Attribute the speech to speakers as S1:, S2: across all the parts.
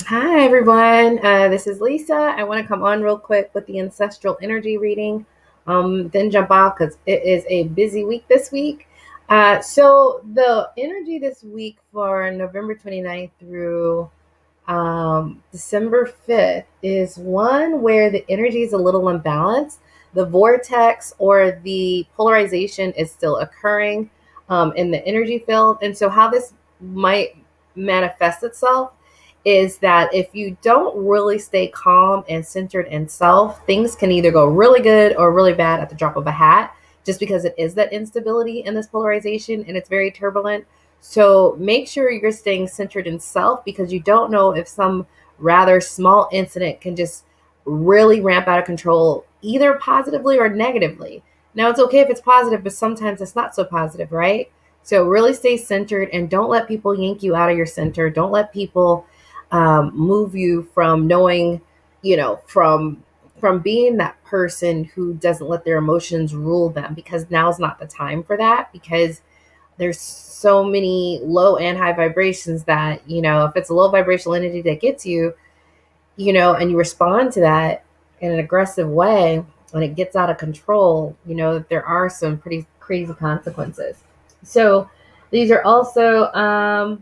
S1: Hi, everyone. This is Lisa. I want to come on real quick with the ancestral energy reading, then jump off because it is a busy week this week. So, the energy this week for November 29th through December 5th is one where the energy is a little imbalanced. The vortex or the polarization is still occurring in the energy field. And so, how this might manifest itself is that if you don't really stay calm and centered in self, things can either go really good or really bad at the drop of a hat, just because it is that instability in this polarization and it's very turbulent. So make sure you're staying centered in self, because you don't know if some rather small incident can just really ramp out of control, either positively or negatively. Now, it's okay if it's positive, but sometimes it's not so positive, right? So really stay centered and don't let people yank you out of your center. Don't let people move you from knowing, from being that person who doesn't let their emotions rule them, because now's not the time for that, because there's so many low and high vibrations that, if it's a low vibrational entity that gets you, and you respond to that in an aggressive way when it gets out of control, that there are some pretty crazy consequences. So these are also,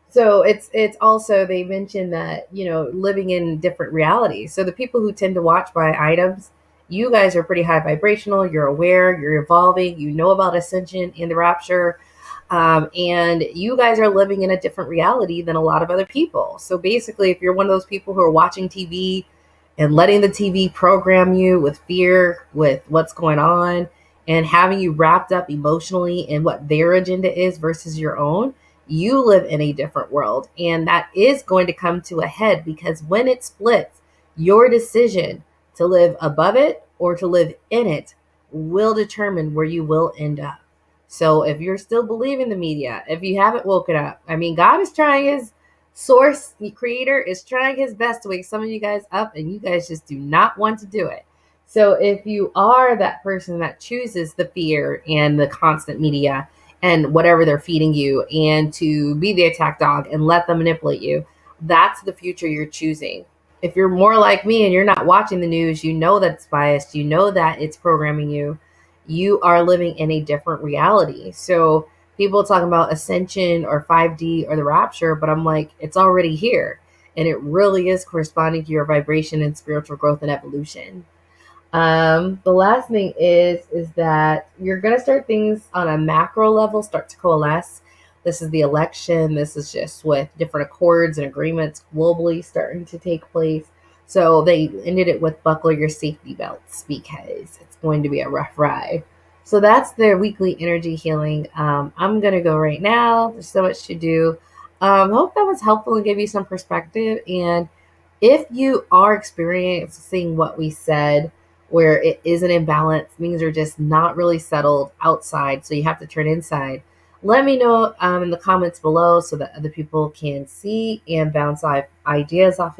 S1: so it's also, they mentioned that, living in different realities. So the people who tend to watch by items, you guys are pretty high vibrational. You're aware, you're evolving, you know about Ascension and the rapture. And you guys are living in a different reality than a lot of other people. So basically, if you're one of those people who are watching TV and letting the TV program you with fear, with what's going on, and having you wrapped up emotionally in what their agenda is versus your own, you live in a different world. And that is going to come to a head, because when it splits, your decision to live above it or to live in it will determine where you will end up. So if you're still believing the media, if you haven't woken up, God is trying, his source, the creator is trying his best to wake some of you guys up, and you guys just do not want to do it. So if you are that person that chooses the fear and the constant media and whatever they're feeding you, and to be the attack dog and let them manipulate you, that's the future you're choosing. If you're more like me and you're not watching the news, you know that it's biased, you know that it's programming you, you are living in a different reality. So people talking about Ascension or 5D or the rapture, but I'm like, it's already here. And it really is corresponding to your vibration and spiritual growth and evolution. The last thing is that you're going to start things on a macro level, start to coalesce. This is the election. This is just with different accords and agreements globally starting to take place. So they ended it with buckle your safety belts, because it's going to be a rough ride. So that's the weekly energy healing. I'm going to go right now. There's so much to do. Hope that was helpful and gave you some perspective. And if you are experiencing what we said, where it is an imbalance, things are just not really settled outside, so you have to turn inside, let me know in the comments below so that other people can see and bounce ideas off